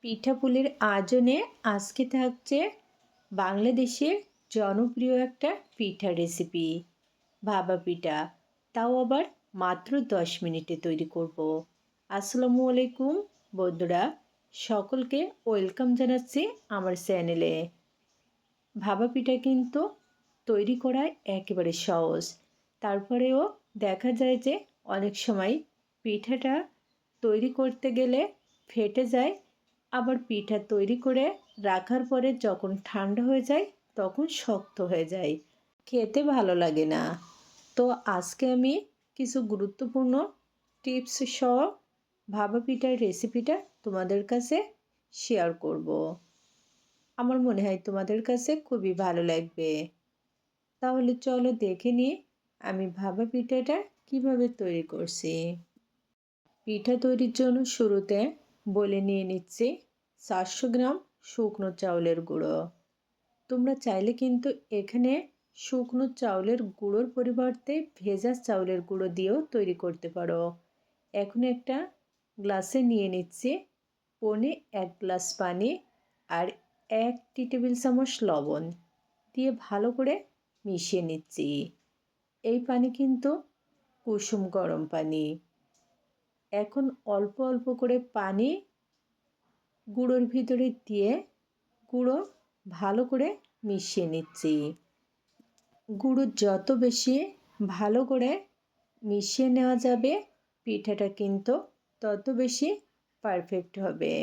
পিঠাপুলির আয়োজনে আজকে থাকছে বাংলাদেশের জনপ্রিয় একটা পিঠা রেসিপি, ভাপা পিঠা। তাও আবার মাত্র 10 মিনিটে তৈরি করব। আসসালামু আলাইকুম বন্ধুরা, সকলকে ওয়েলকাম জানাচ্ছি আমার চ্যানেলে। ভাপা পিঠা কিন্তু তৈরি করা একেবারে সহজ, তারপরেও দেখা যায় যে অনেক সময় পিঠাটা তৈরি করতে গেলে ফেটে যায়। আবার পিঠা তৈরি করে রাখার পরে যখন ঠান্ডা হয়ে যায় তখন শক্ত হয়ে যায়, খেতে ভালো লাগে না। তো আজকে আমি কিছু গুরুত্বপূর্ণ টিপস সহ ভাপা পিঠার রেসিপিটা তোমাদের কাছে শেয়ার করব। আমার মনে হয় তোমাদের কাছে খুবই ভালো লাগবে। তাহলে চলো দেখে নিই আমি ভাপা পিঠাটা কিভাবে তৈরি করছি। পিঠা তৈরির জন্য শুরুতে বলে নিয়ে নিচ্ছি 400 গ্রাম শুকনো চাউলের গুঁড়ো। তোমরা চাইলে কিন্তু এখানে শুকনো চাউলের গুঁড়োর পরিবর্তে ভেজা চাউলের গুঁড়ো দিয়েও তৈরি করতে পারো। এখন একটা গ্লাসে নিয়ে নিচ্ছি 1 গ্লাস পানি আর 1 টেবিল চামচ লবণ দিয়ে ভালো করে মিশিয়ে নিচ্ছি। এই পানি কিন্তু কুসুম গরম পানি। এখন অল্প অল্প করে পানি গুঁড়োর ভিতরে দিয়ে গুঁড়ো ভালো করে মিশিয়ে নিচ্ছি। গুঁড়ো যত বেশি ভালো করে মিশিয়ে নেওয়া যাবে পিঠাটা কিন্তু তত বেশি পারফেক্ট হবে।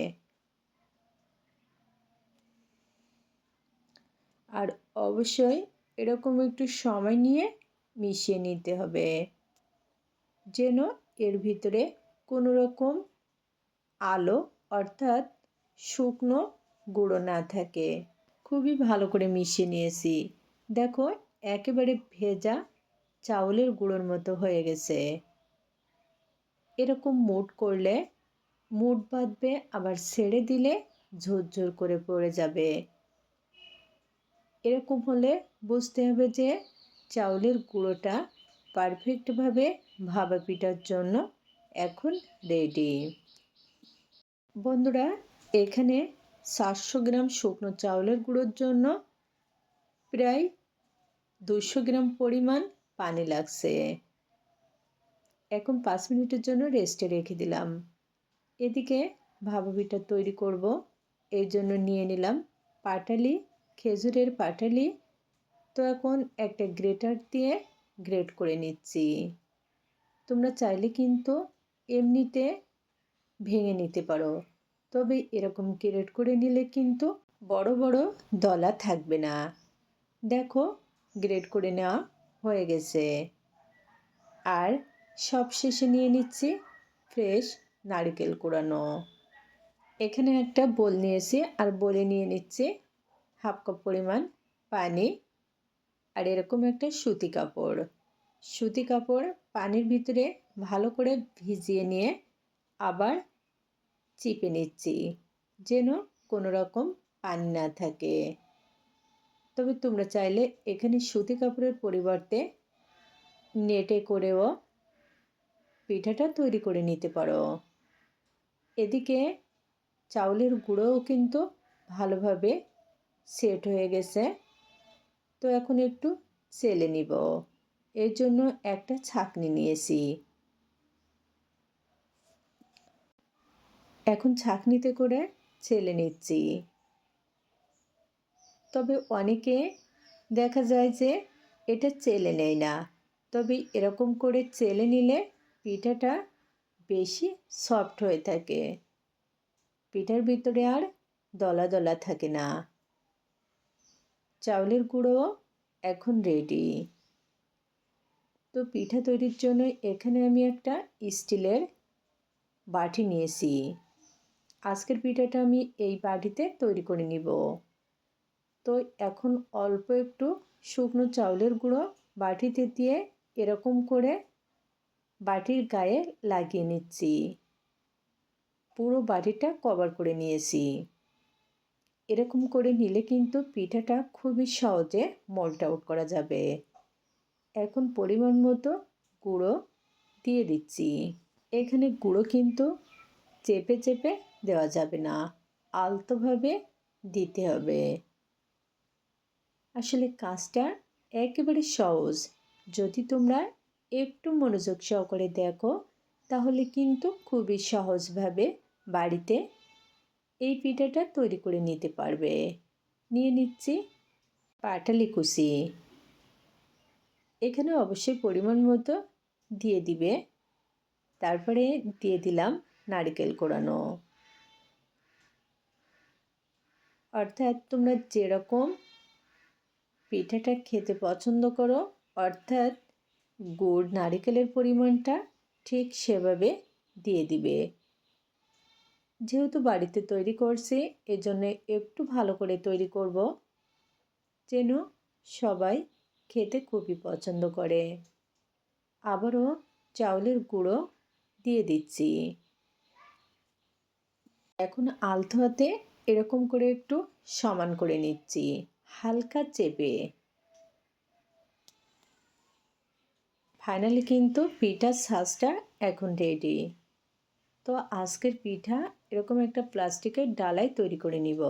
আর অবশ্যই এরকম একটু সময় নিয়ে মিশিয়ে নিতে হবে, যেন এর ভিতরে কোনো রকম আলো অর্থাৎ শুকনো গুঁড়ো না থাকে। খুবই ভালো করে মিশিয়ে নিয়েছি। দেখো একেবারে ভেজা চাউলের গুঁড়োর মতো হয়ে গেছে। এরকম মুঠ করলে মুঠ বাঁধবে, আবার ছেড়ে দিলে ঝুরঝুর করে পড়ে যাবে। এরকম হলে বুঝতে হবে যে চাউলের গুঁড়োটা পারফেক্টভাবে ভাপা পিঠার জন্য এখন রেডি। বন্ধুরা, এখানে 400 গ্রাম শুকনো চাউলের গুঁড়োর জন্য প্রায় 200 গ্রাম পরিমাণ পানি লাগছে। এখন 5 মিনিটের জন্য রেস্টে রেখে দিলাম। এদিকে ভাপা পিঠা তৈরি করব, এর জন্য নিয়ে নিলাম পাটালি, খেজুরের পাটালি। তো এখন একটা গ্রেটার দিয়ে গ্রেট করে নিচ্ছি। তোমরা চাইলে কিন্তু এমনিতে ভেঙে নিতে পারো, তবে এরকম গ্রেট করে নিলে কিন্তু বড় বড় দলা থাকবে না। দেখো গ্রেট করে নেওয়া হয়ে গেছে। আর সবশেষে নিয়ে নিচ্ছি ফ্রেশ নারকেল কোড়ানো। এখানে একটা বোল নিয়েছি আর বলে নিয়ে নিচ্ছি হাফ কাপ পরিমাণ পানি আর এরকম একটা সুতি কাপড়। সুতি কাপড় পানির ভিতরে ভালো করে ভিজিয়ে নিয়ে আবার চিপে নিচ্ছি, যেন কোনো রকম পানি না থাকে। তবে তোমরা চাইলে এখানে সুতি কাপড়ের পরিবর্তে নেটে করেও পিঠাটা তৈরি করে নিতে পারো। এদিকে চাউলের গুঁড়োও কিন্তু ভালোভাবে সেট হয়ে গেছে। তো এখন একটু চেলে নিব, এর জন্য একটা ছাঁকনি নিয়েছি। এখন ছাঁকনিতে করে চেলে নিচ্ছি। তবে অনেকে দেখা যায় যে এটা চেলে নেয় না, তবে এরকম করে চেলে নিলে পিঠাটা বেশি সফট হয়ে থাকে, পিঠার ভিতরে আর দলা দলা থাকে না। চাউলের গুঁড়ো এখন রেডি। তো পিঠা তৈরির জন্য এখানে আমি একটা স্টিলের বাটি নিয়েছি। আজকের পিঠাটা আমি এই বাটিতে তৈরি করে নিব। তো এখন অল্প একটু শুকনো চাউলের গুঁড়ো বাটিতে দিয়ে এরকম করে বাটির গায়ে লাগিয়ে নিচ্ছি। পুরো বাটিটা কভার করে নিয়েছি। এরকম করে নিলে কিন্তু পিঠাটা খুবই সহজে মোল্ড আউট করা যাবে। এখন পরিমাণ মতো গুঁড়ো দিয়ে দিচ্ছি। এখানে গুঁড়ো কিন্তু চেপে চেপে দেওয়া যাবে না, আলতোভাবে দিতে হবে। আসলে কাজটা একেবারে সহজ। যদি তোমরা একটু মনোযোগ সহকারে দেখো তাহলে কিন্তু খুবই সহজভাবে বাড়িতে এই পিঠাটা তৈরি করে নিতে পারবে। নিয়ে নিচ্ছি পাটালি কুচি। এখানে অবশ্যই পরিমাণ মতো দিয়ে দিবে। তারপরে দিয়ে দিলাম নারকেল কোড়ানো। অর্থাৎ তোমরা যেরকম পিঠাটা খেতে পছন্দ করো, অর্থাৎ গুড় নারকেলের পরিমাণটা ঠিক সেভাবে দিয়ে দিবে। যেহেতু বাড়িতে তৈরি করছি এজন্য একটু ভালো করে তৈরি করব, যেন সবাই খেতে খুবই পছন্দ করে। আবারও চাউলের গুঁড়ো দিয়ে দিচ্ছি। এখন আলতো হাতে এরকম করে একটু সমান করে নিচ্ছি, হালকা চেপে। ফাইনালি কিন্তু পিঠার সাজটা এখন রেডি। তো আজকের পিঠা এরকম একটা প্লাস্টিকের ডালায় তৈরি করে নিব।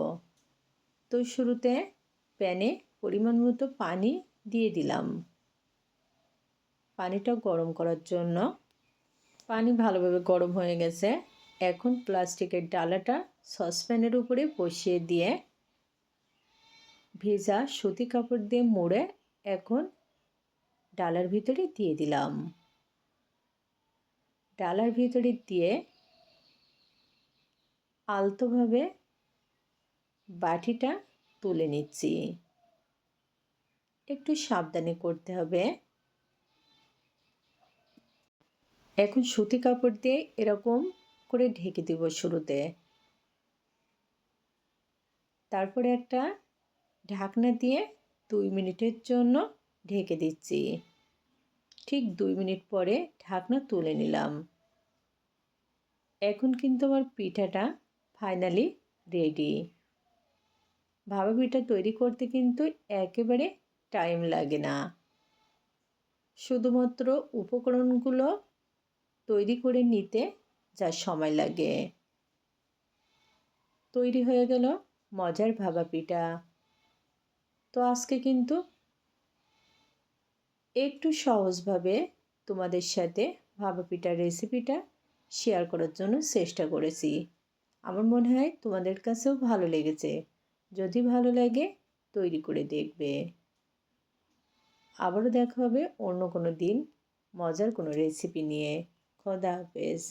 তো শুরুতে প্যানে পরিমাণ মতো পানি দিয়ে দিলাম। পানিটা গরম করার জন্য। পানি ভালোভাবে গরম হয়ে গেছে। এখন প্লাস্টিকের ডালাটা সসপ্যানের উপরে বসিয়ে দিয়ে ভেজা সুতি কাপড় দিয়ে মুড়ে এখন ডালার ভিতরে দিয়ে দিলাম। ডালার ভিতরে দিয়ে আলতোভাবে বাটিটা তুলে নিচ্ছি। একটু সাবধানে করতে হবে। এখন সুতি কাপড় দিয়ে এরকম করে ঢেকে দিব শুরুতে। তারপরে একটা ঢাকনা দিয়ে 2 মিনিটের জন্য ঢেকে দিচ্ছি। ঠিক 2 মিনিট পরে ঢাকনা তুলে নিলাম। এখন কিন্তু আমার পিঠাটা ফাইনালি রেডি। ভাপা পিঠা তৈরি করতে কিন্তু একেবারে টাইম লাগে না। শুধুমাত্র উপকরণগুলো তৈরি করে নিতে যা সময় লাগে। তৈরি হয়ে গেল মজার ভাপা পিঠা। তো আজকে কিন্তু একটু সহজভাবে তোমাদের সাথে ভাপা পিঠার রেসিপিটা শেয়ার করার জন্য চেষ্টা করেছি। আমার মনে হয় তোমাদের কাছেও ভালো লেগেছে। যদি ভালো লাগে তৈরি করে দেখবে। আবারও দেখা হবে অন্য কোনো দিন মজার কোনো রেসিপি নিয়ে। খোদা হাফেজ।